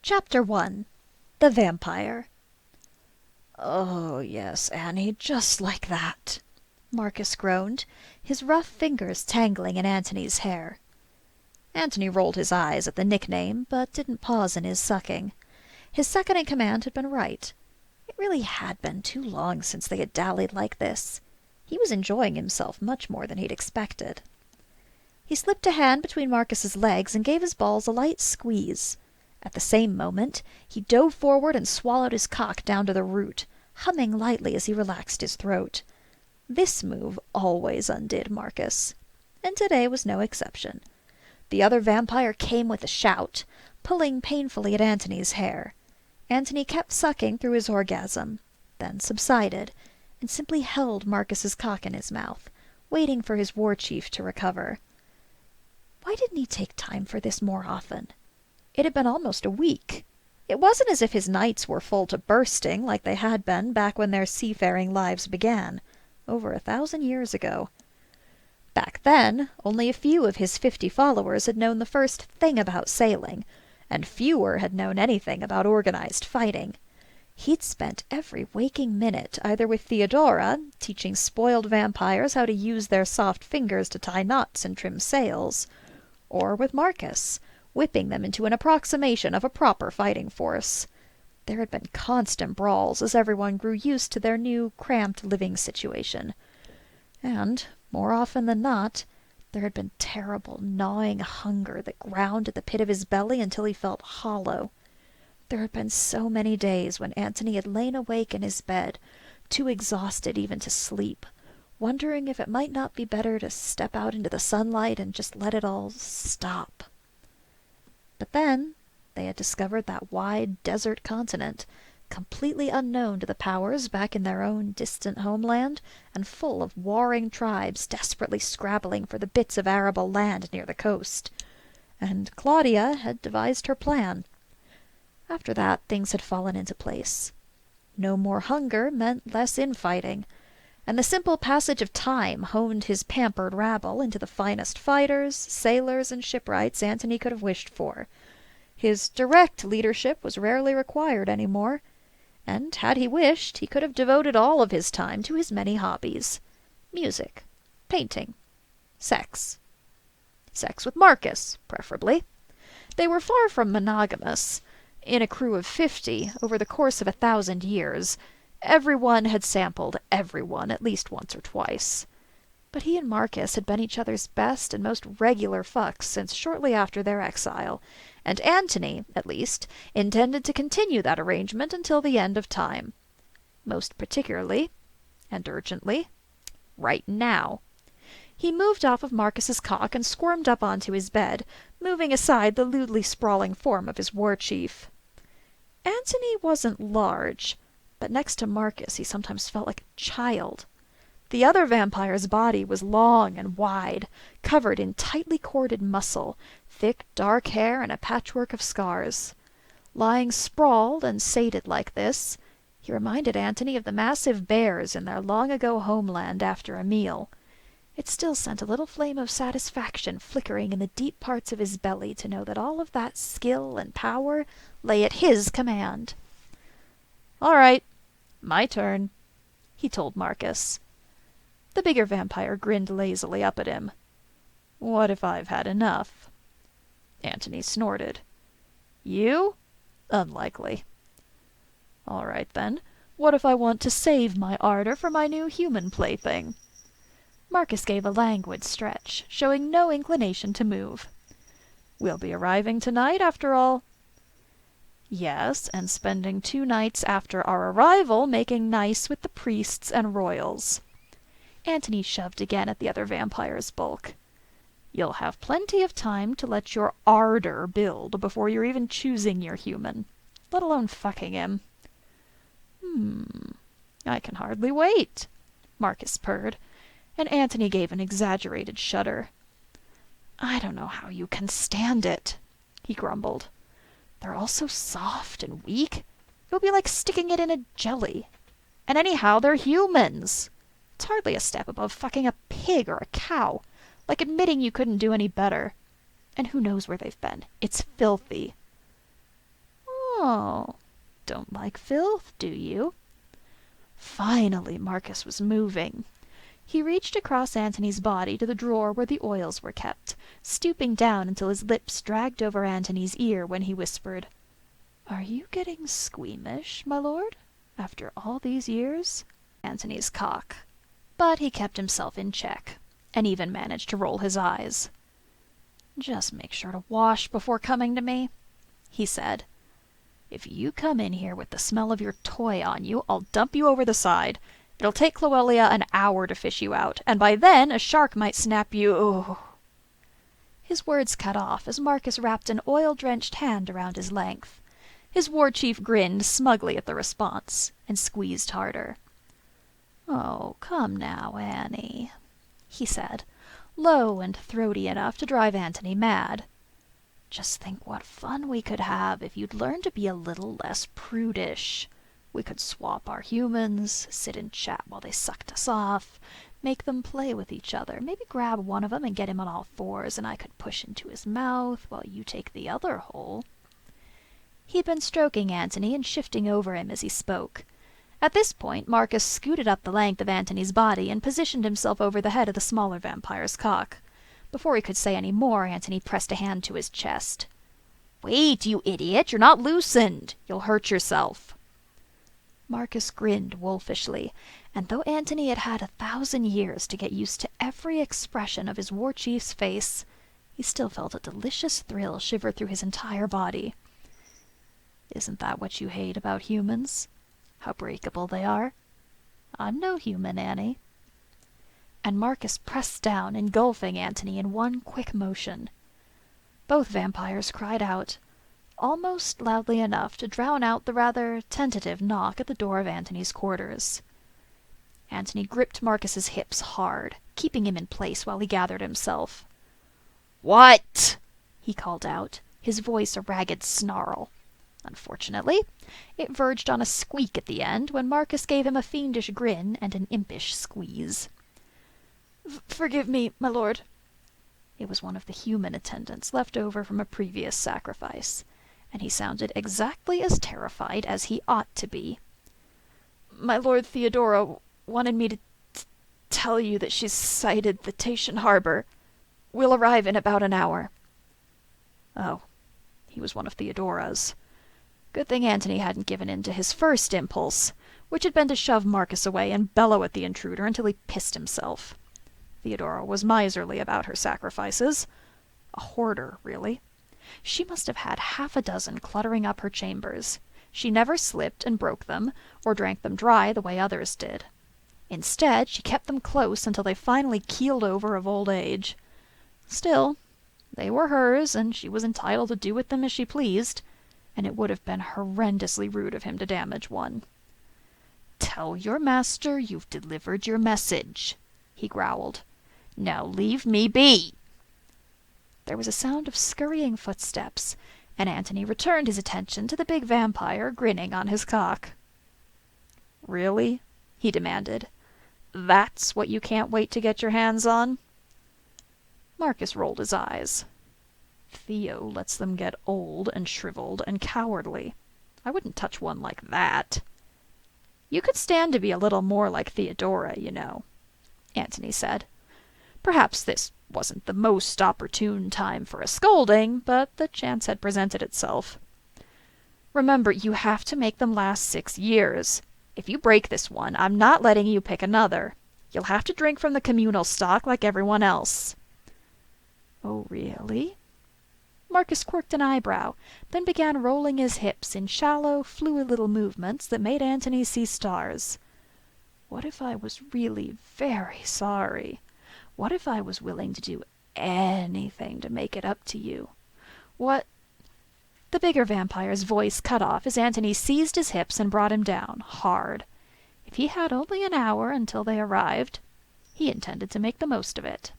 Chapter 1. The Vampire. "Oh, yes, Annie, just like that," Marcus groaned, his rough fingers tangling in Antony's hair. Antony rolled his eyes at the nickname, but didn't pause in his sucking. His second-in-command had been right. It really had been too long since they had dallied like this. He was enjoying himself much more than he'd expected. He slipped a hand between Marcus's legs and gave his balls a light squeeze. At the same moment, he dove forward and swallowed his cock down to the root, humming lightly as he relaxed his throat. This move always undid Marcus, and today was no exception. The other vampire came with a shout, pulling painfully at Antony's hair. Antony kept sucking through his orgasm, then subsided, and simply held Marcus's cock in his mouth, waiting for his war chief to recover. Why didn't he take time for this more often? It had been almost a week. It wasn't as if his nights were full to bursting like they had been back when their seafaring lives began, over 1,000 years ago. Back then, only a few of his 50 followers had known the first thing about sailing, and fewer had known anything about organized fighting. He'd spent every waking minute either with Theodora, teaching spoiled vampires how to use their soft fingers to tie knots and trim sails, or with Marcus, whipping them into an approximation of a proper fighting force. There had been constant brawls as everyone grew used to their new, cramped living situation. And, more often than not, there had been terrible, gnawing hunger that ground at the pit of his belly until he felt hollow. There had been so many days when Antony had lain awake in his bed, too exhausted even to sleep, wondering if it might not be better to step out into the sunlight and just let it all stop. But then they had discovered that wide desert continent, completely unknown to the powers back in their own distant homeland, and full of warring tribes desperately scrabbling for the bits of arable land near the coast. And Claudia had devised her plan. After that, things had fallen into place. No more hunger meant less infighting, and the simple passage of time honed his pampered rabble into the finest fighters, sailors, and shipwrights Antony could have wished for. His direct leadership was rarely required any more, and had he wished, he could have devoted all of his time to his many hobbies: music, painting, sex. Sex with Marcus, preferably. They were far from monogamous. In a crew of 50, over the course of 1,000 years, everyone had sampled everyone at least once or twice. But he and Marcus had been each other's best and most regular fucks since shortly after their exile, and Antony, at least, intended to continue that arrangement until the end of time. Most particularly, and urgently, right now. He moved off of Marcus's cock and squirmed up onto his bed, moving aside the lewdly sprawling form of his war chief. Antony wasn't large, but next to Marcus he sometimes felt like a child. The other vampire's body was long and wide, covered in tightly corded muscle, thick dark hair, and a patchwork of scars. Lying sprawled and sated like this, he reminded Antony of the massive bears in their long-ago homeland after a meal. It still sent a little flame of satisfaction flickering in the deep parts of his belly to know that all of that skill and power lay at his command. "All right, my turn," he told Marcus. The bigger vampire grinned lazily up at him. "What if I've had enough?" Antony snorted. "You? Unlikely." "All right, then. What if I want to save my ardor for my new human plaything?" Marcus gave a languid stretch, showing no inclination to move. "We'll be arriving tonight, after all." "Yes, and spending 2 nights after our arrival making nice with the priests and royals." Antony shoved again at the other vampire's bulk. "You'll have plenty of time to let your ardor build before you're even choosing your human, let alone fucking him." I can hardly wait," Marcus purred, and Antony gave an exaggerated shudder. "I don't know how you can stand it," he grumbled. "They're all so soft and weak. It would be like sticking it in a jelly. And anyhow, they're humans. It's hardly a step above fucking a pig or a cow, like admitting you couldn't do any better. And who knows where they've been. It's filthy." Oh, don't like filth, do you? Finally, Marcus was moving. He reached across Antony's body to the drawer where the oils were kept, stooping down until his lips dragged over Antony's ear when he whispered, "Are you getting squeamish, my lord, after all these years?" Antony's cock. But he kept himself in check, and even managed to roll his eyes. "Just make sure to wash before coming to me," he said. "If you come in here with the smell of your toy on you, I'll dump you over the side. It'll take Cloelia an hour to fish you out, and by then a shark might snap you—" Oh. His words cut off as Marcus wrapped an oil-drenched hand around his length. His war chief grinned smugly at the response, and squeezed harder. "Oh, come now, Annie," he said, low and throaty enough to drive Antony mad. "Just think what fun we could have if you'd learn to be a little less prudish. We could swap our humans, sit and chat while they sucked us off, make them play with each other, maybe grab one of them and get him on all fours, and I could push into his mouth while you take the other hole." He'd been stroking Antony and shifting over him as he spoke. At this point, Marcus scooted up the length of Antony's body and positioned himself over the head of the smaller vampire's cock. Before he could say any more, Antony pressed a hand to his chest. "Wait, you idiot! You're not loosened! You'll hurt yourself." Marcus grinned wolfishly, and though Antony had had 1,000 years to get used to every expression of his war chief's face, he still felt a delicious thrill shiver through his entire body. "Isn't that what you hate about humans? How breakable they are? I'm no human, Annie." And Marcus pressed down, engulfing Antony in one quick motion. Both vampires cried out, almost loudly enough to drown out the rather tentative knock at the door of Antony's quarters. Antony gripped Marcus's hips hard, keeping him in place while he gathered himself. "What?" he called out, his voice a ragged snarl. Unfortunately, it verged on a squeak at the end when Marcus gave him a fiendish grin and an impish squeeze. "Forgive me, my lord." It was one of the human attendants left over from a previous sacrifice, and he sounded exactly as terrified as he ought to be. "My lord Theodora wanted me to tell you that she's sighted the Taitian harbor. We'll arrive in about an hour." Oh, he was one of Theodora's. Good thing Antony hadn't given in to his first impulse, which had been to shove Marcus away and bellow at the intruder until he pissed himself. Theodora was miserly about her sacrifices. A hoarder, really. She must have had 6 cluttering up her chambers. She never slipped and broke them, or drank them dry the way others did. Instead, she kept them close until they finally keeled over of old age. Still, they were hers, and she was entitled to do with them as she pleased, and it would have been horrendously rude of him to damage one. "Tell your master you've delivered your message," he growled. "Now leave me be." There was a sound of scurrying footsteps, and Antony returned his attention to the big vampire grinning on his cock. "Really?" he demanded. "That's what you can't wait to get your hands on?" Marcus rolled his eyes. "Theo lets them get old and shriveled and cowardly. I wouldn't touch one like that." "You could stand to be a little more like Theodora, you know," Antony said. Perhaps this wasn't the most opportune time for a scolding, but the chance had presented itself. "Remember, you have to make them last 6 years. If you break this one, I'm not letting you pick another. You'll have to drink from the communal stock like everyone else." "Oh, really?" Marcus quirked an eyebrow, then began rolling his hips in shallow, fluid little movements that made Antony see stars. "What if I was really very sorry? What if I was willing to do anything to make it up to you? What—" The bigger vampire's voice cut off as Antony seized his hips and brought him down, hard. If he had only an hour until they arrived, he intended to make the most of it.